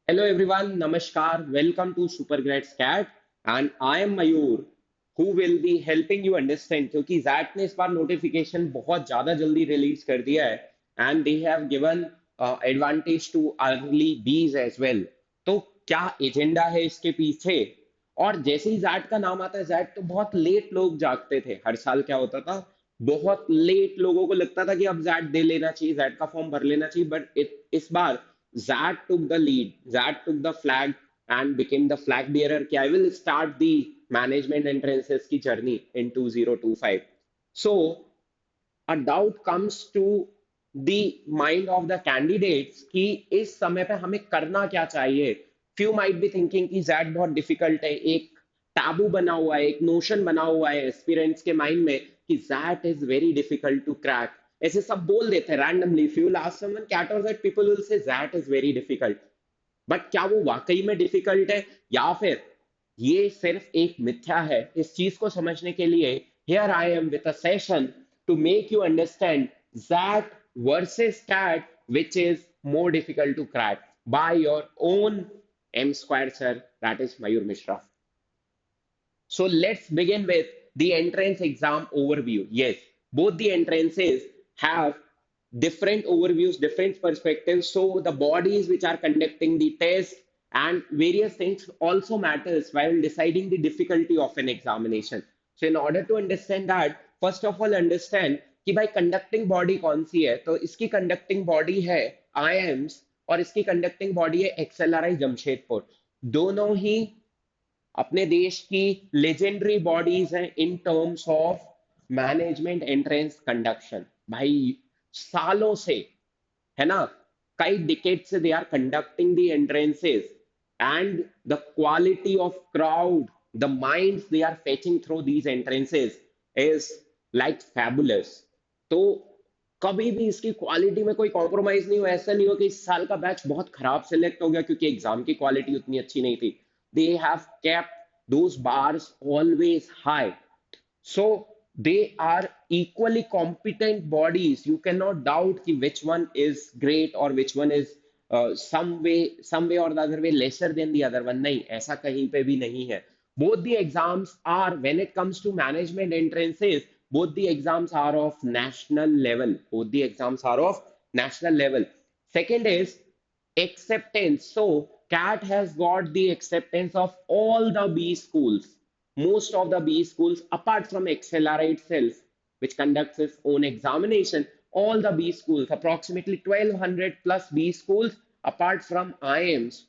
Hello everyone, Namaskar. Welcome to Super Great Scat and I am Mayur who will be helping you understand क्योंकि jet ने इस बार notification बहुत ज्यादा जल्दी release कर दिया है and they have given advantage to early bees as well. तो क्या एजेंडा है इसके पीछे? और जैसे ही जैट का नाम आता है जैट तो बहुत लेट लोग जागते थे। हर साल क्या होता था, बहुत लेट लोगों को लगता था कि अब जैट दे लेना चाहिए, जैट का फॉर्म भर लेना चाहिए, बट इस बार Zad took the lead. Zad took the flag and became the flag bearer. कि I will start the management entrances की journey in 2025. So a doubt comes to the mind of the candidates कि इस समय पे हमें करना क्या चाहिए. Few might be thinking कि जैट बहुत डिफिकल्ट है, एक टैबू बना हुआ है, एक नोशन बना हुआ है एस्पिरेंट्स के माइंड में कि XAT is very difficult to crack. ऐसे सब बोल देते हैं randomly. If you ask someone CAT और that, people will say XAT is very difficult. But क्या वो वाकई में डिफिकल्ट है या फिर ये सिर्फ एक मिथ्या है? इस चीज को समझने के लिए here I am with a session to make you understand that versus CAT which is more difficult to crack by your own M squared sir, that is Mayur Mishra. So let's begin with the entrance exam overview. Yes, both the entrances have different overviews, different perspectives. So the bodies which are conducting the test and various things also matters while deciding the difficulty of an examination. So in order to understand that, first of all understand कि भाई conducting body कौन सी है. तो इसकी conducting body है IIMs और इसकी conducting body है एक्सएलआरआई जमशेदपुर. दोनों ही अपने देश की लेजेंडरी बॉडीज हैं in terms of management entrance conduction. भाई सालों से, है ना, कई डिकेड से they are conducting the entrances and the quality of crowd, the minds they are fetching through these entrances is like fabulous. तो कभी भी इसकी क्वालिटी में कोई कॉम्प्रोमाइज नहीं हो. ऐसा नहीं हो कि इस साल का बैच बहुत खराब सिलेक्ट हो गया क्योंकि एग्जाम की क्वालिटी उतनी अच्छी नहीं थी. They have kept those bars always high. So they are equally competent bodies. You cannot doubt ki which one is great or which one is some way or the other way lesser than the other one. नहीं, ऐसा कहीं पे भी नहीं है. Both the exams are, when it comes to management entrances, both the exams are of national level. Both the exams are of national level. Second is acceptance. So CAT has got the acceptance of all the B schools, most of the B schools, apart from XLRI itself, which conducts its own examination. All the B schools, approximately 1200 plus B schools, apart from IMs,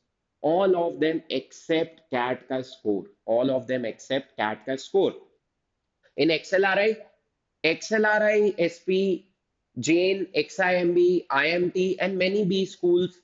all of them accept CAT ka score. All of them accept CAT ka score. In XLRI, SP, Jain, XIMB, IMT, and many B schools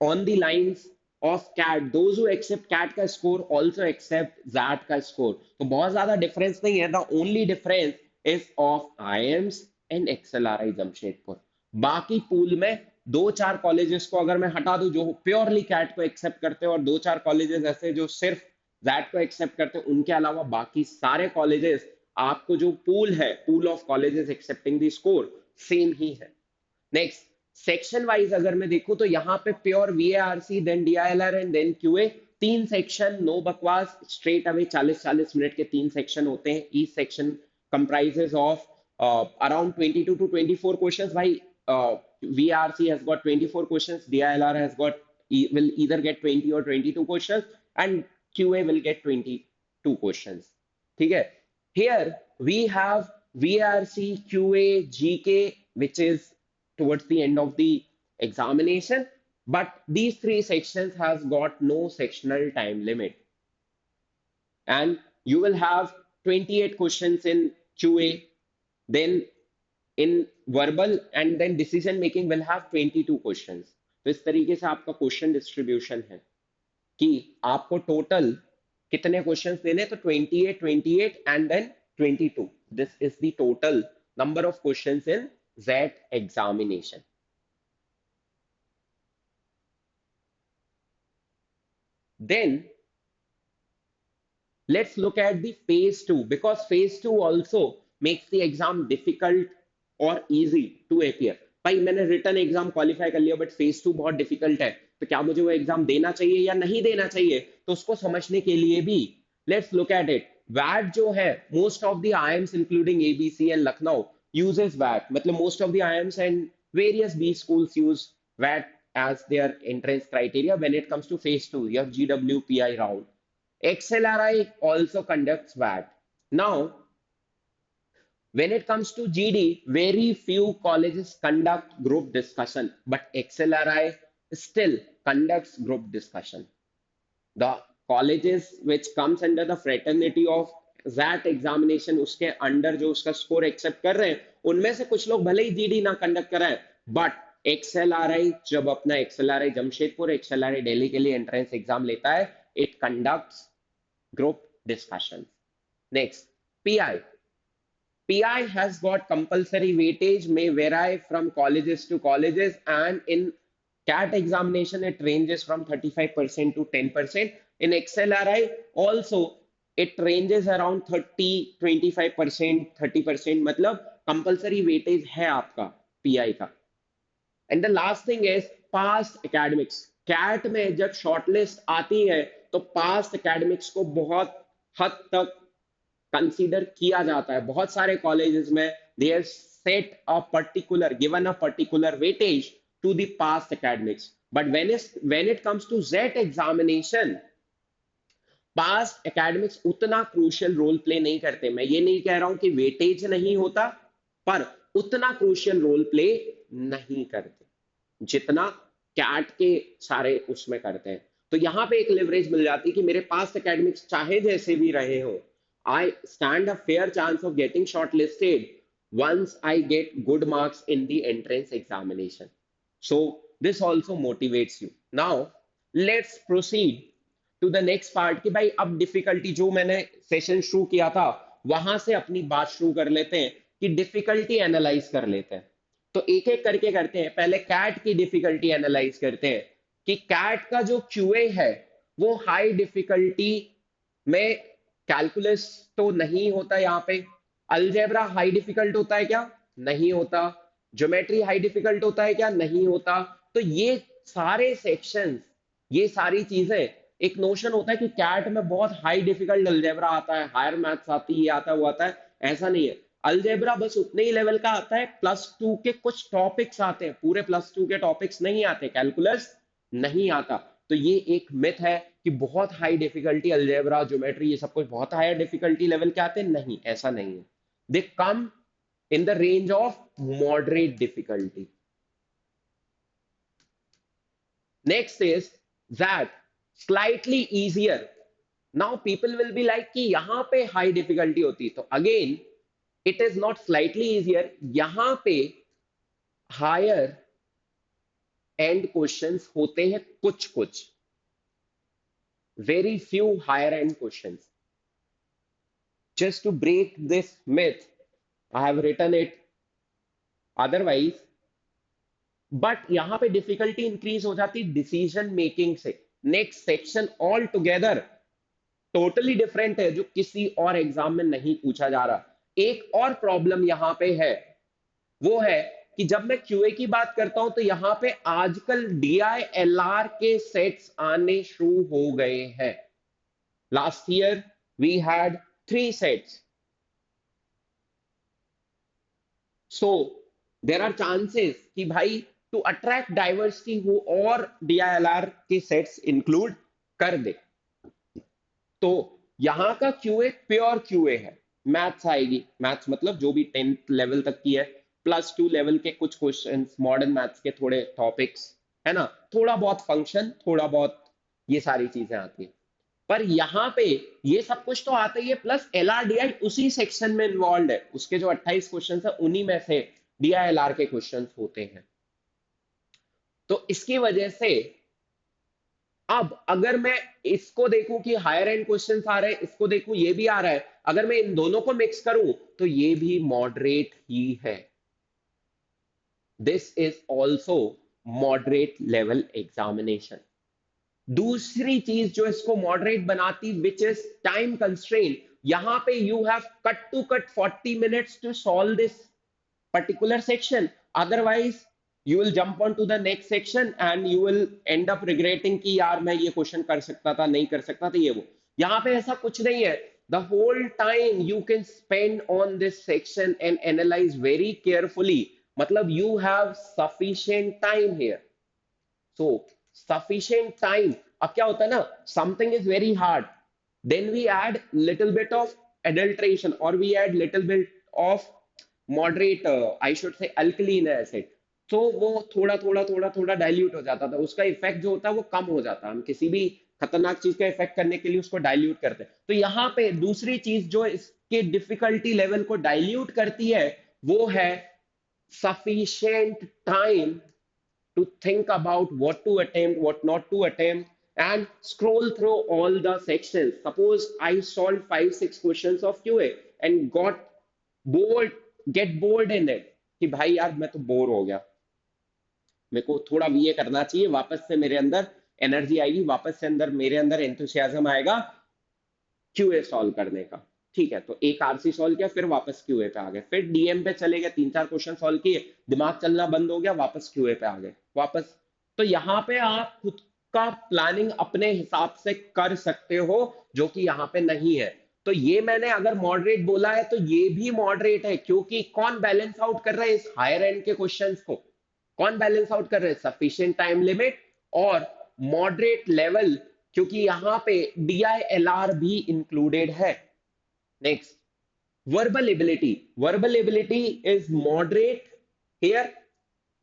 on the lines of CAT. Those who accept CAT का score also accept ZAT का score. तो बहुत ज्यादा difference नहीं है. The only difference is of IIMs and XLRI Jamshedpur. बाकी pool में दो चार कॉलेजेस को अगर मैं हटा दूं जो प्योरली कैट को एक्सेप्ट करते हैं और दो चार कॉलेजेस ऐसे जो सिर्फ जैट को एक्सेप्ट करते हैं, उनके अलावा बाकी सारे कॉलेजेस, आपको जो पूल है, pool of colleges accepting the score, same ही है. नेक्स्ट, सेक्शन वाइज अगर मैं देखूं तो यहाँ पे pure VARC, then DILR and then QA. तीन सेक्शन, नो बकवास, स्ट्रेट अवे 40-40 मिनट के तीन सेक्शन होते हैं. Each section comprises of around 22 to 24 questions. भाई VRC has got 24 questions, DILR has got will either get 20 or 22 questions, and QA will get 22 questions. ठीक है. Here we have VRC, QA, GK, which is towards the end of the examination, but these three sections has got no sectional time limit, and you will have 28 questions in QA, then in verbal and then decision making will have 22 questions. तो इस तरीके से आपका question distribution है कि आपको total कितने questions देने. तो 28, 28 and then 22. This is the total number of questions in that examination. Then let's look at the phase 2, because phase 2 also makes the exam difficult or easy to appear. भाई मैंने return exam qualify कर लिया but phase 2 बहुत difficult है, तो क्या मुझे वो एग्जाम देना चाहिए या नहीं देना चाहिए? तो उसको समझने के लिए भी लेट्स लुक एट इट। वैट जो है, most of the IIMs including ABC and Lucknow uses वैट, मतलब most of the IIMs and various B schools use वैट as their entrance criteria when it comes to phase 2, your GWPI round. XLRI also conducts VAT. Now, when it comes to GD, very few colleges conduct group discussion, but XLRI still conducts group discussion. The colleges which comes under the fraternity of that examination, उसके under जो उसका score accept कर रहे हैं, उनमें से कुछ लोग भले ही जीडी ना कंडक्ट कराएं, बट एक्सएलआरआई जब अपना एक्सएलआरआई जमशेदपुर, एक्सएलआरआई दिल्ली के लिए एंट्रेंस एग्जाम लेता है, it conducts group discussions. Next, PI. PI has got compulsory weightage, may vary from colleges to colleges, and in CAT examination it ranges from 35% to 10%. In XLRI also it ranges around 30, 25%, 30%, मतलब compulsory weightage है आपका PI का. And the last thing is past academics. CAT में जब shortlist आती है तो past academics को बहुत हद तक कंसीडर किया जाता है। बहुत सारे कॉलेजेस में they have set a particular, given a particular weightage to the past academics, but when it comes to JET examination, past academics उतना क्रूशियल रोल प्ले नहीं करते। मैं ये नहीं कह रहा हूं कि वेटेज नहीं होता, पर उतना क्रूशियल रोल प्ले नहीं करते जितना कैट के सारे उसमें करते हैं। तो यहां पे एक लेवरेज मिल जाती है कि मेरे पास एकेडमिक्स चाहे जैसे भी रहे हो, I stand a fair chance of getting short listed once I get good marks in the entrance examination. So this also motivates you. Now let's proceed to the next part कि भाई अब difficulty, जो मैंने session शुरू किया था वहां से अपनी बात शुरू कर लेते हैं कि डिफिकल्टी एनालाइज कर लेते हैं। तो एक एक करके करते हैं। पहले कैट की डिफिकल्टी एनालाइज करते हैं कि कैट का जो क्यूए है वो हाई डिफिकल्टी में, कैलकुलस तो नहीं होता यहाँ पे, अलजेब्रा हाई डिफिकल्ट होता है क्या? नहीं होता। ज्योमेट्री हाई डिफिकल्ट होता है क्या? नहीं होता। तो ये सारे सेक्शंस, ये सारी चीजें, एक नोशन होता है कि कैट में बहुत हाई डिफिकल्ट अलजेब्रा आता है, हायर मैथ्स आती है, ये आता है, वो आता है। ऐसा नहीं है, अलजेब्रा बस उतने ही लेवल का आता है। +2 के कुछ टॉपिक्स आते हैं, पूरे +2 के टॉपिक्स नहीं आते, कैलकुलस नहीं आता। तो ये एक मिथ है कि बहुत हाई डिफिकल्टी अलजेब्रा, ज्योमेट्री, ये सब कुछ बहुत हाई डिफिकल्टी लेवल के आते हैं। नहीं, ऐसा नहीं है। दे कम in the range of moderate difficulty. Next is that slightly easier. Now people will be like कि यहां पे high difficulty होती है, तो again it is not slightly easier, यहां पे higher end questions होते हैं कुछ कुछ, very few higher end questions. Just to break this myth, I have written it. Otherwise, but यहां पे डिफिकल्टी इंक्रीज हो जाती डिसीजन मेकिंग से। Next section all together totally different है, जो किसी और एग्जाम में नहीं पूछा जा रहा। एक और प्रॉब्लम यहां पे है, वो है कि जब मैं क्यूए की बात करता हूं तो यहां पे आजकल डीआईएलआर के सेट्स आने शुरू हो गए हैं। Last year we had 3 sets, so there are chances कि भाई टू अट्रैक्ट डाइवर्सिटी हो और डीआईएलआर के सेट्स इंक्लूड कर दे। तो यहां का क्यूए प्योर क्यूए है। मैथ्स आएगी, मैथ्स मतलब जो भी 10th लेवल तक की है, +2 लेवल के कुछ क्वेश्चंस, मॉडर्न मैथ्स के थोड़े टॉपिक्स, है ना, थोड़ा बहुत फंक्शन, थोड़ा बहुत ये सारी चीजें आती है। पर यहां पे ये सब कुछ तो आता ही है, प्लस एलआरडीआई उसी सेक्शन में इन्वॉल्व है। उसके जो 28 क्वेश्चन है उन्हीं में से डीआईएलआर के क्वेश्चन होते हैं। तो इसकी वजह से अब अगर मैं इसको देखूं कि हायर एंड क्वेश्चन आ रहे हैं, इसको देखूं ये भी आ रहा है, अगर मैं इन दोनों को मिक्स करूं तो ये भी मॉडरेट ही है। This is also moderate level examination. दूसरी चीज जो इसको मॉडरेट बनाती, विच इज टाइम कंस्ट्रेंट। यहां पे you have cut to cut 40 minutes to solve this particular section, otherwise you will jump on to the next section and you will end up regretting कि यार मैं ये question कर सकता था, नहीं कर सकता था, ये वो। यहाँ पे ऐसा कुछ नहीं है। The whole time you can spend on this section and analyze very carefully, मतलब you have sufficient time here. So sufficient time, अब क्या होता है ना, something is very hard, then we add little bit of adulteration or we add little bit of moderate, I should say alkaline acid, तो वो थोड़ा थोड़ा थोड़ा थोड़ा डाइल्यूट हो जाता था, उसका इफेक्ट जो होता है वो कम हो जाता है। हम किसी भी खतरनाक चीज का इफेक्ट करने के लिए उसको डाइल्यूट करते हैं। तो यहाँ पे दूसरी चीज जो इसके डिफिकल्टी लेवल को डाइल्यूट करती है वो है sufficient time to think about what to attempt, what not to attempt, and scroll through all the sections. Suppose I solved 5 6 questions of QA and got bored, get bored in it कि भाई यार मैं तो bore हो गया, मेरे को थोड़ा वीए करना चाहिए, वापस से मेरे अंदर एनर्जी आएगी, वापस से अंदर मेरे अंदर एंथुसियाज्म आएगा क्यूए सॉल्व करने का। ठीक है, तो एक आरसी सॉल्व किया, फिर वापस क्यूए पे आ गए, फिर डीएम पे चले गए, 3 4 क्वेश्चन सॉल्व किए, दिमाग चलना बंद हो गया, वापस क्यूए पे आ गए वापस। तो यहाँ पे आप खुद का प्लानिंग अपने हिसाब से कर सकते हो, जो कि यहाँ पे नहीं है। तो ये मैंने अगर मॉडरेट बोला है तो ये भी मॉडरेट है, क्योंकि कौन बैलेंस आउट कर रहा है इस हायर एंड के क्वेश्चंस को? कौन बैलेंस आउट कर रहे हैं? सफिशिएंट टाइम लिमिट और मॉडरेट लेवल, क्योंकि यहां पे DILR भी इंक्लूडेड है। Next, verbal ability. Verbal ability is moderate here.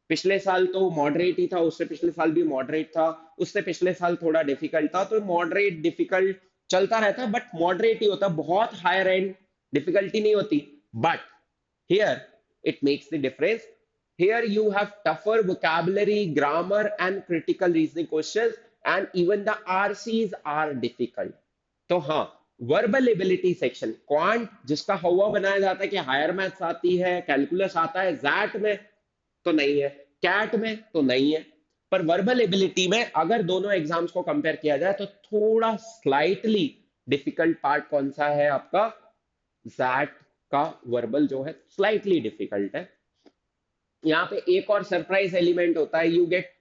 पिछले साल तो मॉडरेट ही था, उससे पिछले साल भी मॉडरेट था, उससे पिछले साल थोड़ा डिफिकल्ट था, तो मॉडरेट डिफिकल्ट चलता रहता है, बट मॉडरेट ही होता, बहुत हायर एंड डिफिकल्टी नहीं होती। But here it makes the difference. Here you have tougher vocabulary, grammar and critical reasoning questions, and even the RCs are difficult. तो हाँ, वर्बल एबिलिटी सेक्शन, क्वांट जिसका हवा बनाया जाता है कि हायर मैथ्स आती है, कैलकुलस आता है, जैट में तो नहीं है, कैट में तो नहीं है, पर वर्बल एबिलिटी में अगर दोनों एग्जाम्स को कंपेयर किया जाए तो थोड़ा स्लाइटली डिफिकल्ट पार्ट कौन सा है आपका? जैट का वर्बल जो है स्लाइटली डिफिकल्ट है। यहाँ पे एक और सरप्राइज एलिमेंट होता है, you get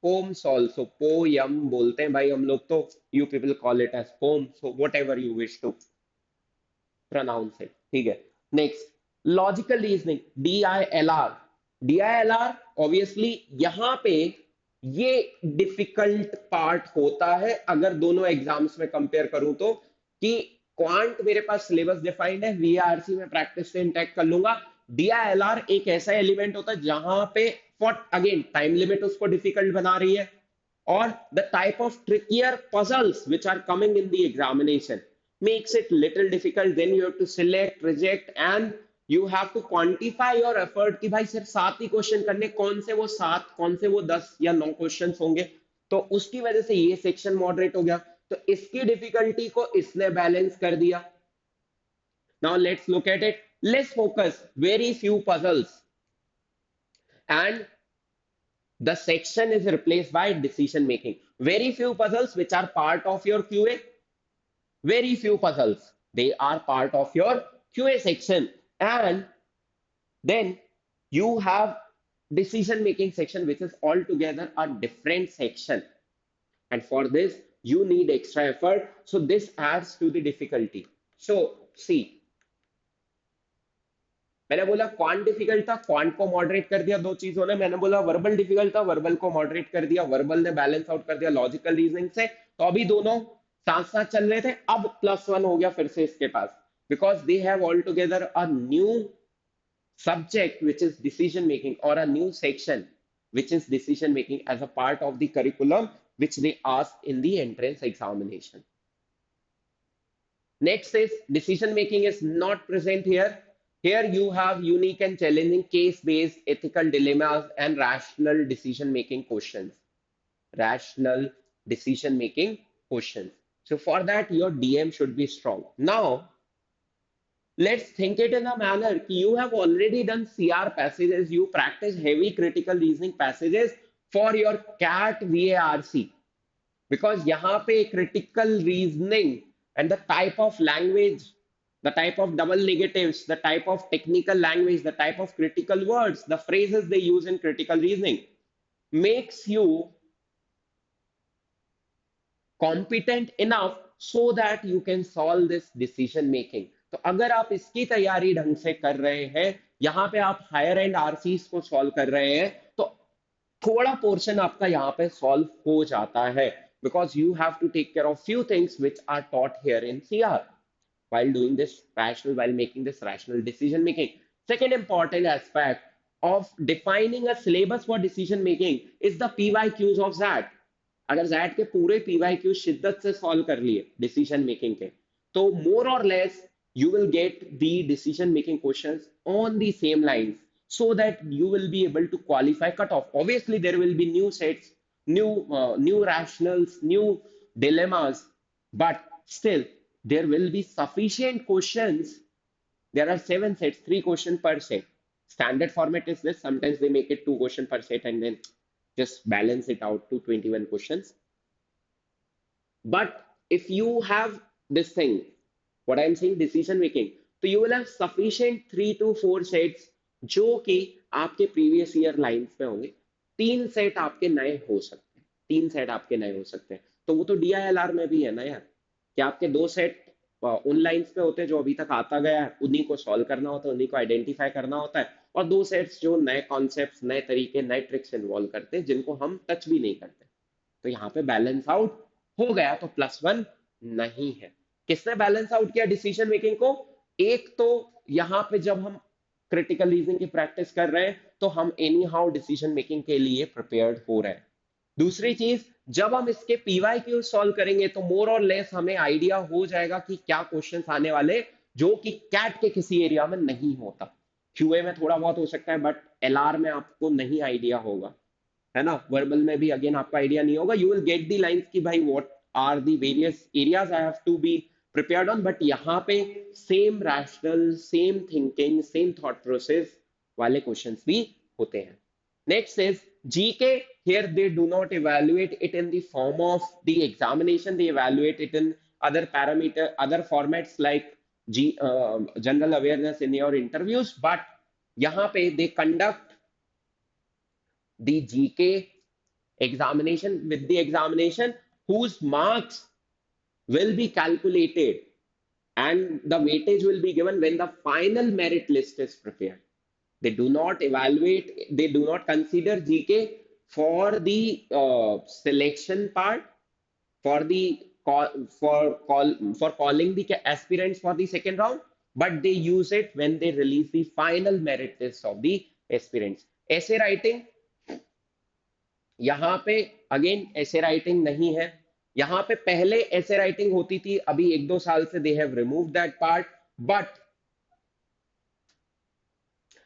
poems also, poem बोलते हैं भाई हम लोग, तो you people call it as poem, so whatever you wish to pronounce it. ठीक है, next, logical reasoning, DILR। DILR obviously यहाँ पे ये डिफिकल्ट पार्ट होता है अगर दोनों एग्जाम्स में कंपेयर करूं तो, कि क्वांट मेरे पास सिलेबस डिफाइंड है, VARC में प्रैक्टिस से इंटैक्ट कर लूंगा। DILR एक ऐसा एलिमेंट होता है जहां पे फॉर अगेन टाइम लिमिट उसको डिफिकल्ट बना रही है, or the type of trickier puzzles which are coming in the examination makes it little difficult. Then you have to select, reject, and you have to quantify your effort कि भाई सिर्फ 7 ही question करने, कौन से वो 7, कौन से वो 10 या 9 क्वेश्चन होंगे। तो उसकी वजह से ये सेक्शन मॉडरेट हो गया, तो इसकी डिफिकल्टी को इसने बैलेंस कर दिया। Now let's look at it. Let's focus very few puzzles and the section is replaced by decision making. Very few puzzles which are part of your QA. Very few puzzles, they are part of your QA section. And then you have decision making section which is altogether a different section. And for this you need extra effort. So this adds to the difficulty. So see, मैंने बोला quant difficult था, quant को moderate कर दिया दो चीजों ने। मैंने बोला वर्बल डिफिकल्ट था, वर्बल को मॉडरेट कर दिया, वर्बल ने बैलेंस आउट कर दिया लॉजिकल रीजनिंग से। तो अभी दोनों साथ साथ चल रहे थे, अब +1 हो गया फिर से इसके पास, because they have all together a new subject which is decision making, or a new section which is decision making as a part of the curriculum which they ask in the entrance examination. Next is decision making is not present here. Here you have unique and challenging case-based ethical dilemmas and rational decision-making questions. Rational decision-making questions. So for that, your DM should be strong. Now, let's think it in a manner कि you have already done CR passages, you practice heavy critical reasoning passages for your CAT VARC. Because यहाँ पे critical reasoning and the type of language the type of double negatives, the type of technical language, the type of critical words, the phrases they use in critical reasoning makes you competent enough so that you can solve this decision making. तो अगर आप इसकी तैयारी ढंग से कर रहे हैं, यहाँ पे आप हायर एंड आरसीज को सॉल्व कर रहे हैं, तो थोड़ा पोर्शन आपका यहाँ पे सॉल्व हो जाता है, because you have to take care of few things which are taught here in CR while doing this rational, while making this rational decision making. Second important aspect of defining a syllabus for decision making is the PYQs of that. अगर jet के पूरे PYQ शिद्दत से solve कर लिए decision making के, तो मोर और less you will get the decision making questions on the same lines so that you will be able to qualify cutoff. Obviously there will be new sets, new rationals, new dilemmas, but still there will be sufficient questions. There are 7 sets, 3 questions per set. Standard format is this. Sometimes they make it 2 questions per set and then just balance it out to 21 questions. But if you have this thing, what I'm saying, decision making, तो you will have sufficient 3 to 4 sets जो कि आपके previous year lines में होंगे. 3 set आपके नए हो सकते हैं, 3 सेट आपके नए हो सकते हैं. तो वो तो DILR में भी है ना यार, कि आपके 2 सेट उन लाइंस पे होते हैं जो अभी तक आता गया है, उन्हीं को सॉल्व करना होता है, उन्हीं को आइडेंटिफाई करना होता है, और 2 सेट्स जो नए कॉन्सेप्ट्स, नए तरीके, नए ट्रिक्स इन्वॉल्व करते हैं जिनको हम टच भी नहीं करते. तो यहाँ पे बैलेंस आउट हो गया, तो +1 नहीं है. किसने बैलेंस आउट किया डिसीजन मेकिंग को? एक तो यहाँ पे जब हम क्रिटिकल रीजनिंग की प्रैक्टिस कर रहे हैं तो हम एनी हाउ डिसीजन मेकिंग के लिए प्रिपेयर्ड हो रहे हैं. दूसरी चीज, जब हम इसके PYQ सॉल्व करेंगे तो मोर और लेस हमें आइडिया हो जाएगा कि क्या क्वेश्चंस आने वाले, जो कि कैट के किसी एरिया में नहीं होता. QA में थोड़ा बहुत हो सकता है, बट LR में आपको नहीं आइडिया होगा, है ना. वर्बल में भी अगेन आपका आइडिया नहीं होगा. You will get the lines की भाई what are the various areas I have to be prepared on, but यहाँ पे same rational, same thinking, same thought process वाले क्वेश्चंस भी होते हैं. Next is GK. Here they do not evaluate it in the form of the examination. They evaluate it in other parameter, other formats like general awareness in your interviews. But यहाँ पे they conduct the GK examination with the examination whose marks will be calculated and the weightage will be given when the final merit list is prepared. They do not evaluate, they do not consider GK for the selection part, for the for calling the aspirants for the second round, but they use it when they release the final merit list of the aspirants. Essay writing, यहाँ पे again ऐसे writing नहीं है. यहाँ पे पहले ऐसे writing होती थी, अभी 1-2 साल से they have remove that part, but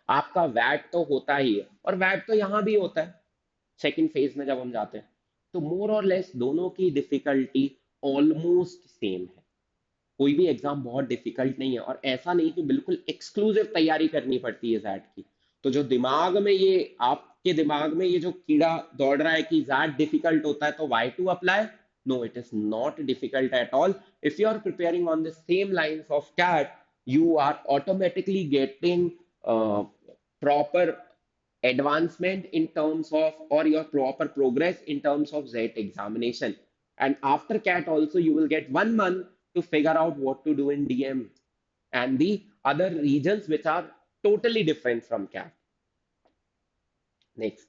आपका वैट तो होता ही है, और वैट तो यहाँ भी होता है सेकंड फेज में जब हम जाते हैं. तो मोर और लेस दोनों की डिफिकल्टी ऑलमोस्ट सेम है. कोई भी एग्जाम बहुत डिफिकल्ट नहीं है, और ऐसा नहीं कि बिल्कुल एक्सक्लूसिव तैयारी करनी पड़ती है जैट की. तो जो दिमाग में ये आपके दिमाग में ये जो कीड़ा दौड़ रहा है कि जैट डिफिकल्ट होता है तो why to apply, no, it is not difficult at all. If you are preparing on the same lines of CAT, you are automatically getting proper advancement in terms of, or your proper progress in terms of ZET examination. And after CAT also you will get 1 month to figure out what to do in DM and the other regions which are totally different from CAT. Next,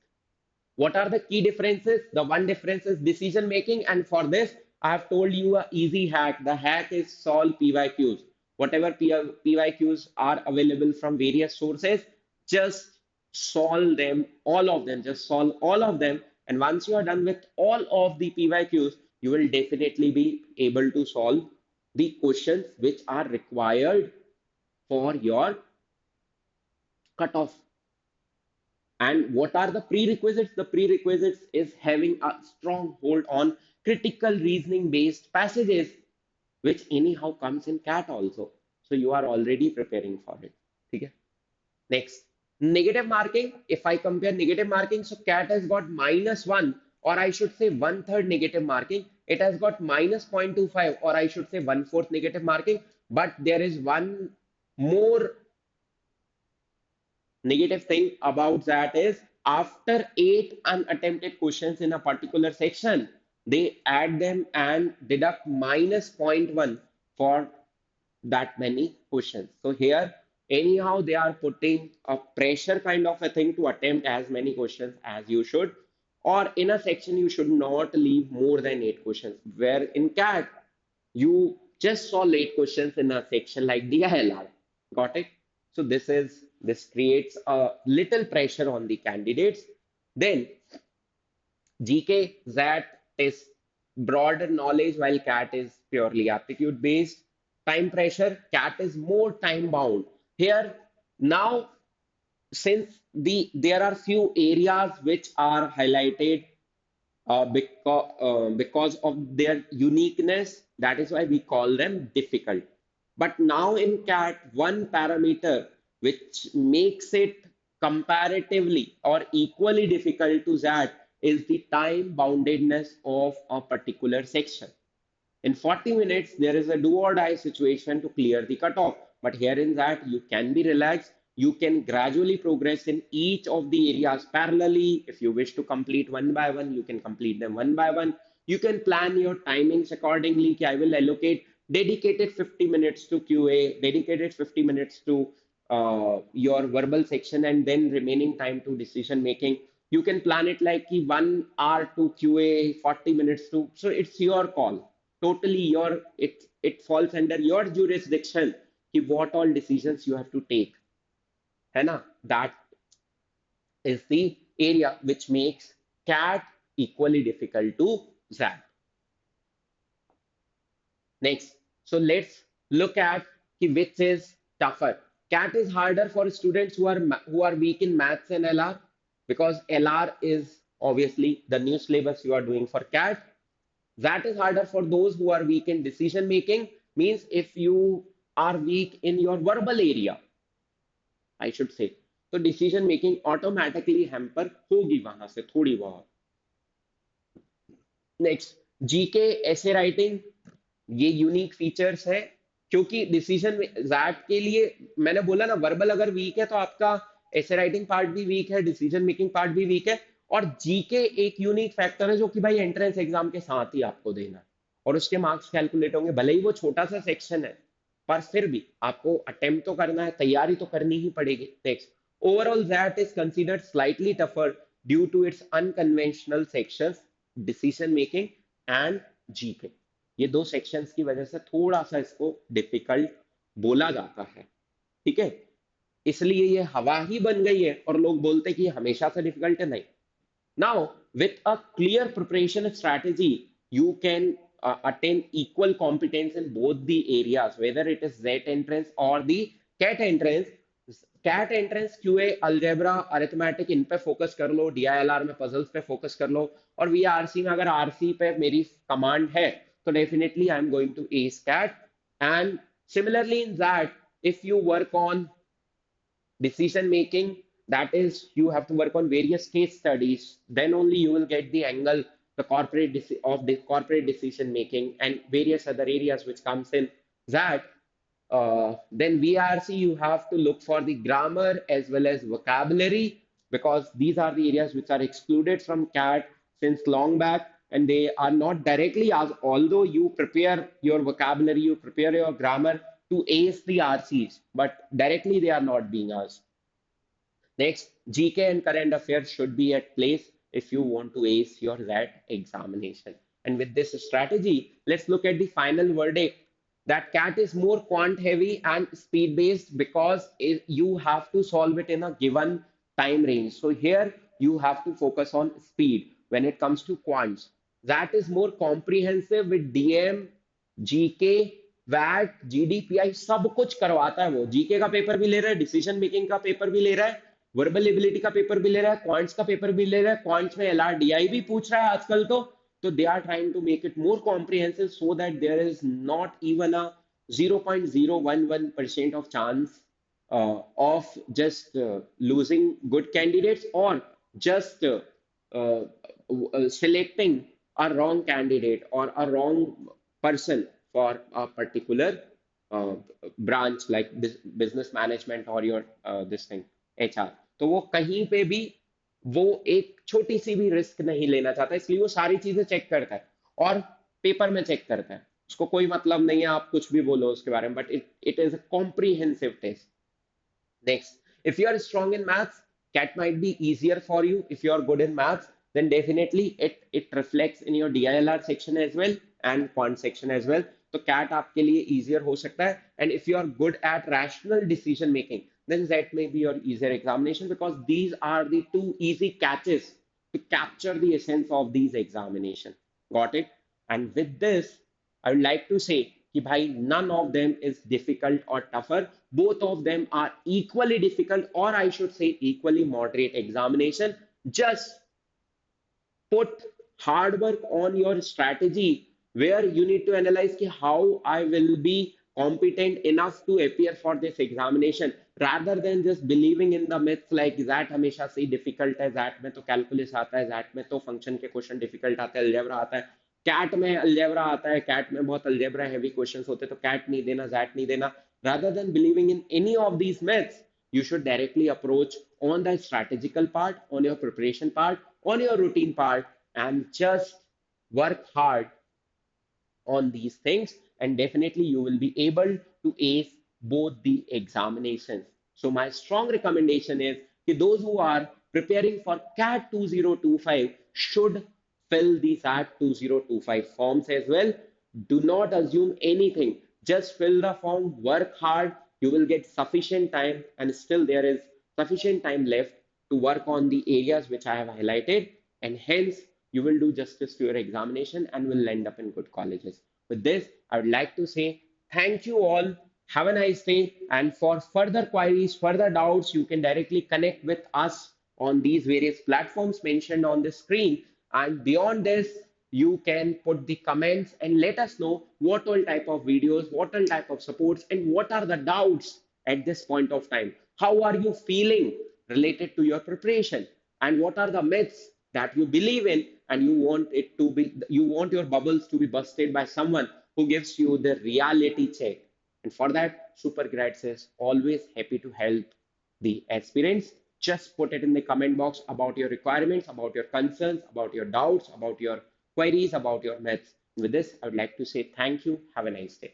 what are the key differences? The one difference is decision making, and for this I have told you a easy hack. The hack is solve PYQs. Whatever PYQs are available from various sources, just solve them, all of them, just solve all of them. And once you are done with all of the PYQs, you will definitely be able to solve the questions which are required for your cutoff. And what are the prerequisites? The prerequisites is having a strong hold on critical reasoning based passages, which anyhow comes in CAT also. So you are already preparing for it. Okay? Next, negative marking. If I compare negative marking, so CAT has got -1, or I should say 1/3 negative marking. It has got -0.25, or I should say 1/4 negative marking. But there is one more negative thing about that is after 8 unattempted questions in a particular section, they add them and deduct minus zero point 0.1 for that many questions. So here, anyhow, they are putting a pressure kind of a thing to attempt as many questions as you should. Or in a section, you should not leave more than 8 questions. Where in CAT, you just saw late questions in a section like DILR. Got it? So this creates a little pressure on the candidates. Then GK, that is broader knowledge, while CAT is purely aptitude based. Time pressure, CAT is more time bound. Here, now, since there are few areas which are highlighted because of their uniqueness, that is why we call them difficult. But now in CAT, one parameter which makes it comparatively or equally difficult to that is the time boundedness of a particular section. In 40 minutes, there is a do or die situation to clear the cutoff. But here in that, you can be relaxed. You can gradually progress in each of the areas parallelly. If you wish to complete one by one, you can complete them one by one. You can plan your timings accordingly. I will allocate dedicated 50 minutes to QA, dedicated 50 minutes to your verbal section, and then remaining time to decision making. You can plan it like 1 hour to QA, 40 minutes to. So it's your call, totally your, it falls under your jurisdiction कि what all decisions you have to take, है ना? That is the area which makes CAT equally difficult to ZAT. Next, so let's look at which is tougher. CAT is harder for students who are weak in maths and LR, because LR is obviously the new syllabus you are doing for CAT. That is harder for those who are weak in decision making. Means if you are weak in your verbal area, I should say, तो decision making automatically hamper होगी वहां से थोड़ी बहुत. Next, GK ऐसे writing, ये unique features है, क्योंकि डिसीजन में जैट के लिए मैंने बोला ना, वर्बल अगर वीक है तो आपका ऐसे राइटिंग पार्ट भी वीक है, डिसीजन मेकिंग पार्ट भी वीक है. और जीके एक यूनिक फैक्टर है जो कि भाई एंट्रेंस एग्जाम के साथ ही आपको देना है, और उसके मार्क्स कैलकुलेट होंगे, भले ही वो छोटा सा सेक्शन है, पर फिर भी आपको अटेम्प्ट तो करना है, तैयारी तो करनी ही पड़ेगी. Next, overall that is considered slightly tougher due to its unconventional sections, decision making and GK. ये दो सेक्शंस की वजह से थोड़ा सा इसको डिफिकल्ट बोला जाता है. ठीक है, इसलिए ये हवा ही बन गई है और लोग बोलते हैं कि ये हमेशा से डिफिकल्ट है. नहीं. Now, with a clear preparation strategy, you can attain equal competence in both the areas, whether it is Z entrance or the CAT entrance. CAT entrance QA algebra arithmetic इन पे फोकस कर लो, DILR में puzzles पे focus कर लो, और VRC में अगर RC पे मेरी कमांड है तो definitely I am going to ace CAT. And similarly in that, if you work on decision making, that is you have to work on various case studies, then only you will get the angle, the of the corporate decision making and various other areas which comes in that. Then VRC, you have to look for the grammar as well as vocabulary, because these are the areas which are excluded from CAT since long back, and they are not directly asked, although you prepare your vocabulary, you prepare your grammar to ace the RCs, but directly they are not being asked. Next, GK and current affairs should be at place if you want to ace your that examination. And with this strategy, let's look at the final verdict, that CAT is more quant heavy and speed based because you have to solve it in a given time range. So here you have to focus on speed when it comes to quants. That is more comprehensive with DM, GK, वैट, GDPI सब कुछ करवाता है. वो GK का paper भी ले रहा है, डिसीजन मेकिंग का पेपर भी ले रहा है, वर्बल एबिलिटी का पेपर भी ले रहा है, क्वांट्स का पेपर भी ले रहा है, क्वांट्स में एलआरडीआई भी पूछ रहा है आजकल. तो they are trying to make it more comprehensive so that there is not even a 0.011% of chance of just losing good candidates, or just selecting a wrong candidate or a wrong person for a particular uh, branch like business management or your this thing HR, तो वो कहीं पे भी वो एक छोटी सी भी risk नहीं लेना चाहता, इसलिए वो सारी चीजें चेक करता है और पेपर में चेक करता है। उसको कोई मतलब नहीं है आप कुछ भी बोलो उसके बारे में, but it is a comprehensive test. Next, if you are strong in maths, CAT might be easier for you. If you are good in maths, then definitely it reflects in your DILR section as well and quant section as well. तो CAT आपके लिए easier हो सकता है. And if you are good at rational decision making, then that may be your easier examination, because these are the two easy catches to capture the essence of these examination. Got it? And with this, I would like to say कि भाई none of them is difficult or tougher. Both of them are equally difficult, or I should say equally moderate examination. Just put hard work on your strategy, where you need to analyze ki how I will be competent enough to appear for this examination, rather than just believing in the myths like that हमेशा से ही difficult है, that में तो calculus आता है, that में तो function के question difficult आते हैं, algebra आता है, कैट में अलजेब्रा आता है, कैट में बहुत अलजेब्रा हैवी क्वेश्चंस होते हैं, तो कैट नहीं देना, जैट नहीं देना। rather than believing in any of these myths, you should directly approach on the strategical part, on your preparation part, on your routine part, and just work hard on these things, and definitely you will be able to ace both the examinations. So my strong recommendation is that those who are preparing for CAT 2025 should fill the SAT 2025 forms as well. Do not assume anything. Just fill the form, work hard. You will get sufficient time, and still there is sufficient time left to work on the areas which I have highlighted, and hence you will do justice to your examination and will end up in good colleges. With this, I would like to say thank you all. Have a nice day. And for further queries, further doubts, you can directly connect with us on these various platforms mentioned on the screen. And beyond this, you can put the comments and let us know what all type of videos, what all type of supports, and what are the doubts at this point of time. How are you feeling related to your preparation? And what are the myths that you believe in, and you want it to be, you want your bubbles to be busted by someone who gives you the reality check. And for that, Supergrads is always happy to help the aspirants. Just put it in the comment box about your requirements, about your concerns, about your doubts, about your queries, about your myths. With this, I would like to say thank you. Have a nice day.